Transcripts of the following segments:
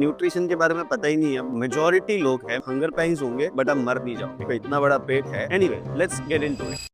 Nutrition के बारे में पता ही नहीं है। मेजोरिटी लोग हैं हंगर पैंस होंगे बट आप मर नहीं जाओगे, इतना बड़ा पेट है। Anyway, let's get into it.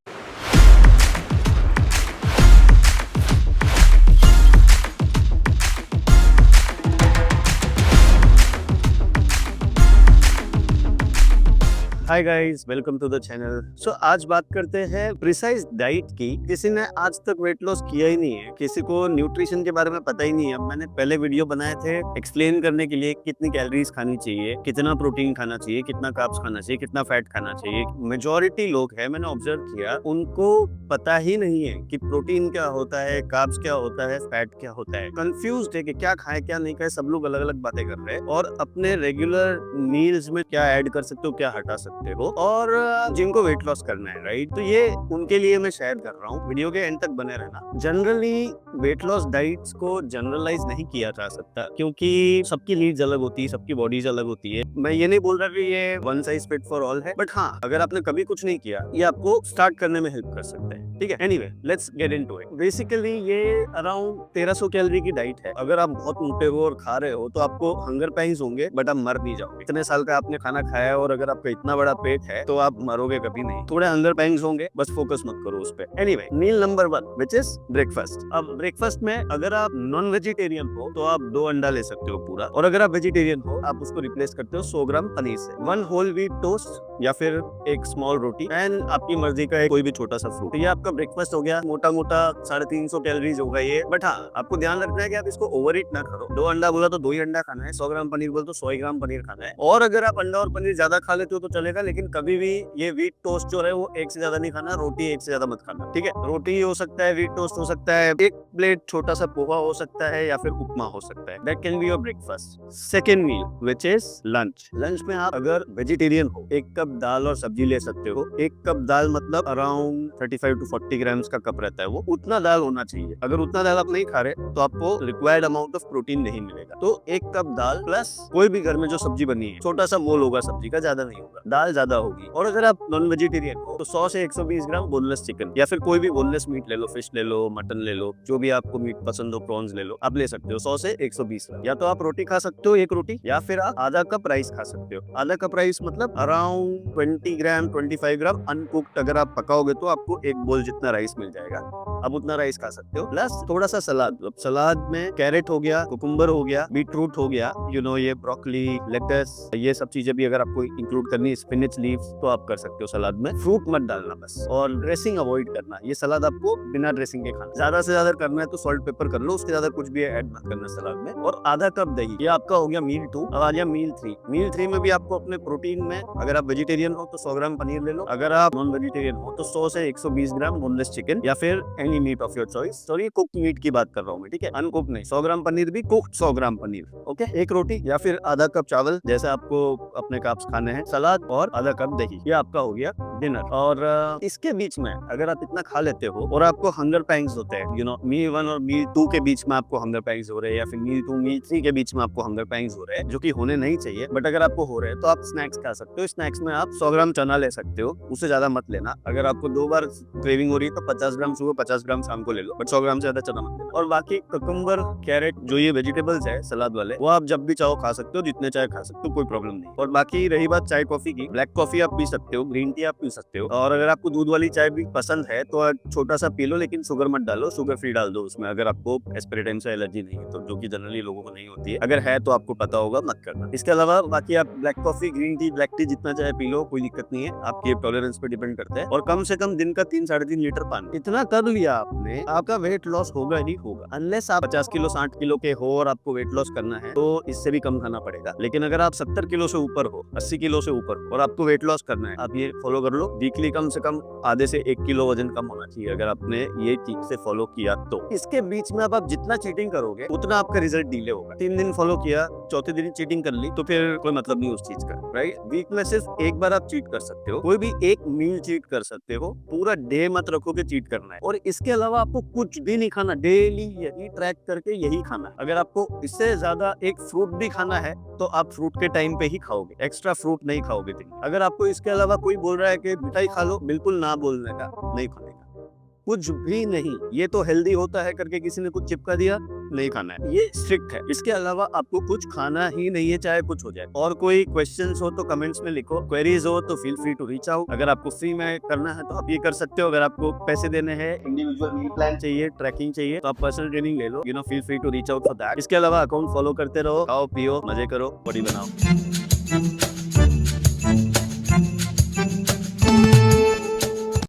Hi guys, welcome to the channel. So आज बात करते हैं प्रिसाइज डाइट की। किसी ने आज तक वेट लॉस किया ही नहीं है, किसी को न्यूट्रिशन के बारे में पता ही नहीं है। मैंने पहले वीडियो बनाए थे एक्सप्लेन करने के लिए कितनी कैलोरीज खानी चाहिए, कितना प्रोटीन खाना चाहिए, कितना कार्ब्स खाना चाहिए, कितना फैट खाना चाहिए। मेजोरिटी लोग है, मैंने ऑब्जर्व किया, उनको पता ही नहीं है कि प्रोटीन क्या होता है, कार्ब्स क्या होता है, फैट क्या होता है। कंफ्यूज्ड है कि क्या खाए क्या नहीं खाए। सब लोग अलग अलग बातें कर रहे हैं और अपने रेगुलर मील्स में क्या ऐड कर सकते हो, क्या हटा सकते हो, और जिनको वेट लॉस करना है, राइट, तो ये उनके लिए मैं शेयर कर रहा हूँ। वीडियो के एंड तक बने रहना। जनरली वेट लॉस डाइट्स को जनरलाइज नहीं किया जा सकता क्योंकि सबकी नीड्स अलग होती है, सबकी बॉडीज अलग होती है। मैं ये नहीं बोल रहा कि ये one size fit for all है, बट हाँ, अगर आपने कभी कुछ नहीं किया, ये आपको स्टार्ट करने में हेल्प कर सकता है। ठीक है, anyway, let's get into it. Basically ये अराउंड 1300 कैलोरी की डाइट है। अगर आप बहुत मोटे हो और खा रहे हो तो आपको हंगर पैंस होंगे बट आप मर नहीं जाओगे। इतने साल का आपने खाना खाया है और अगर आपका इतना बड़ा पेट है तो आप मरोगे कभी नहीं। थोड़े हंगर पैंस होंगे, बस फोकस मत करो उस पे। Anyway, meal number 1 which is breakfast. अब ब्रेकफास्ट में अगर आप नॉन वेजिटेरियन हो तो आप 2 अंडा ले सकते हो पूरा, और अगर आप वेजिटेरियन हो आप उसको रिप्लेस करते हो 100 ग्राम पनीर से। 1 होल व्हीट टोस्ट या फिर एक स्मॉल रोटी एंड आपकी मर्जी का कोई भी छोटा सा फ्रूट। ये आपका ब्रेकफास्ट हो गया। मोटा मोटा 350 कैलोरीज होगा ये। बट हाँ, आपको ध्यान रखना है कि आप इसको ओवर ईट ना करो। 2 अंडा बोला तो 2 ही अंडा खाना है, 100 ग्राम पनीर बोला तो 100 ग्राम पनीर खाना है। और अगर आप अंडा और पनीर ज्यादा खा लेते हो तो चलेगा, लेकिन कभी भी ये व्हीट टोस्ट जो है वो एक से ज्यादा नहीं खाना, रोटी एक से ज्यादा मत खाना। ठीक है, रोटी हो सकता है, व्हीट टोस्ट हो सकता है, एक प्लेट छोटा सा पोहा हो सकता है या फिर उपमा हो सकता है। That can be your breakfast. Second meal which is lunch. Lunch में आप अगर वेजिटेरियन हो 1 कप दाल और सब्जी ले सकते हो। 1 कप दाल मतलब अराउंड 35 to 40 ग्राम्स का कप रहता है, वो उतना दाल होना चाहिए। अगर उतना दाल आप नहीं खा रहे तो आपको रिक्वायर्ड अमाउंट ऑफ प्रोटीन नहीं मिलेगा। तो 1 कप दाल प्लस कोई भी घर में जो सब्जी बनी है, छोटा सा बोल होगा सब्जी का, ज्यादा नहीं होगा, दाल ज्यादा होगी। और अगर आप नॉन वेजिटेरियन हो तो 100 से 120 ग्राम बोनलेस चिकन या फिर कोई भी बोनलेस मीट ले लो, फिश ले लो, मटन ले लो, जो भी आपको मीट पसंद हो, प्रॉन्स ले लो, आप ले सकते हो 100 से 120 ग्राम। या तो आप रोटी खा सकते हो, 1 रोटी, या फिर आप आधा कप राइस खा सकते हो। आधा कप राइस मतलब अराउंड 20 ग्राम 25 ग्राम अनकुक्ड। अगर आप पकाओगे तो आपको 1 बोल जितना राइस मिल जाएगा, आप उतना राइस खा सकते हो। प्लस थोड़ा सा सलाद। सलाद में कैरेट हो गया, कुकुम्बर हो गया, बीटरूट हो गया, ये ब्रोकली, लेटस, ये सब चीजें भी अगर आपको इंक्लूड करनी है, स्पिनच लीव्स, तो आप कर सकते हो सलाद में। फ्रूट मत डालना बस, और ड्रेसिंग अवॉइड करना। ये सलाद आपको बिना ड्रेसिंग के खाना। ज्यादा से ज्यादा करना है तो सॉल्ट पेपर कर लो, उसके ज्यादा कुछ भी ऐड मत करना सलाद में। और आधा कप दही। ये आपका हो गया मील 2। अब आ गया मील 3। मील 3 में भी आपको अपने प्रोटीन में, अगर आप वेजिटेरियन हो तो 100 ग्राम पनीर ले लो, अगर आप नॉन वेजिटेरियन हो तो 100 से 120 ग्राम बोनलेस चिकन या फिर any meat of your choice. Sorry, cooked meat की बात कर रहा हूँ मैं, ठीक है, अनकुक्ड नहीं। 100 ग्राम पनीर भी कुक्ड 100 ग्राम पनीर, ओके। 1 रोटी या फिर आधा कप चावल, जैसे आपको अपने कार्ब्स खाने हैं, सलाद और आधा कप दही। ये आपका हो गया डिनर। और इसके बीच में अगर आप इतना खा लेते हो और आपको हंगर पैंग्स होते हैं, मील 1 और मील 2 के बीच में आपको हंगर पैंग्स हो रहे हैं, या फिर मील 2 मील 3 के बीच में आपको हंगर पैंग्स हो रहे हैं, जो कि होने नहीं चाहिए, बट अगर आपको हो रहे हैं तो आप स्नैक्स खा सकते हो। स्नैक्स में आप 100 ग्राम चना ले सकते हो, उससे ज्यादा मत लेना। अगर आपको 2 बार क्रेविंग हो रही है तो 50 ग्राम सुबह, 50 ग्राम शाम को ले लो, बट 100 ग्राम से ज्यादा चना मत लेना। और बाकी कुकुम्बर, कैरेट, जो ये वेजिटेबल्स है सलाद वाले, वो आप जब भी चाहो खा सकते हो, जितने चाहे खा सकते हो, कोई प्रॉब्लम नहीं। और बाकी रही बात चाय कॉफी की, ब्लैक कॉफी आप पी सकते हो, ग्रीन टी आप पी सकते हो, और अगर आपको दूध वाली चाय भी पसंद है तो छोटा सा पी लो, लेकिन शुगर मत डालो, शुगर फ्री डाल दो उसमें, अगर आपको एस्पिरेटाइन से एलर्जी नहीं है तो, जो कि जनरली लोगों को नहीं होती है। अगर है तो आपको पता होगा, मत करना। इसके अलावा बाकी आप black coffee, green tea, black T जितना चाहे पी लो, कोई दिक्कत नहीं है, आपके टॉलरेंस पे डिपेंड करता है। और कम से कम दिन का 3-3.5 लीटर पानी। इतना कर लिया आपने, आपका वेट लॉस होगा ही होगा। अनलेस आप 50 किलो 60 किलो के हो और आपको वेट लॉस करना है तो इससे भी कम खाना पड़ेगा। लेकिन अगर आप 70 किलो से ऊपर हो, 80 किलो से ऊपर हो और आपको वेट लॉस करना है, आप ये फॉलो कर लो। वीकली कम से कम आधे से 1 किलो वजन कम होना चाहिए, अगर आपने ये ठीक से फॉलो किया तो। इसके बीच में अब आप जितना चीटिंग करोगे उतना आपका रिजल्ट डिले होगा। 3 दिन फॉलो किया, चौथे दिन चीटिंग कर ली तो फिर कोई मतलब नहीं उस चीज का, राइट। वीक में सिर्फ एक बार आप चीट कर सकते हो, कोई भी एक मील चीट कर सकते हो, पूरा डे मत रखो कि चीट करना है। और इसके अलावा आपको कुछ भी नहीं खाना, डेली यही ट्रैक करके यही खाना है। अगर आपको इससे ज्यादा एक फ्रूट भी खाना है तो आप फ्रूट के टाइम पे ही खाओगे, एक्स्ट्रा फ्रूट नहीं खाओगे दिन। अगर आपको इसके अलावा कोई बोल रहा है कि मिठाई खा लो, बिल्कुल ना बोलने का, नहीं खाने का। कुछ भी नहीं। ये तो हेल्दी होता है करके किसी ने कुछ चिपका दिया, नहीं खाना है, ये स्ट्रिक्ट है। इसके अलावा आपको कुछ खाना ही नहीं है, चाहे कुछ हो जाए। और कोई क्वेश्चंस हो तो कमेंट्स में लिखो, क्वेरीज हो तो feel free to reach out. अगर आपको फ्री में करना है तो आप ये कर सकते हो। अगर आपको पैसे देने हैं, इंडिविजुअल मील प्लान चाहिए, ट्रैकिंग चाहिए, तो आप पर्सनल ट्रेनिंग ले लो। Feel free to reach out for that. इसके अलावा अकाउंट फॉलो करते रहो, खाओ पियो, मजे करो, बॉडी बनाओ।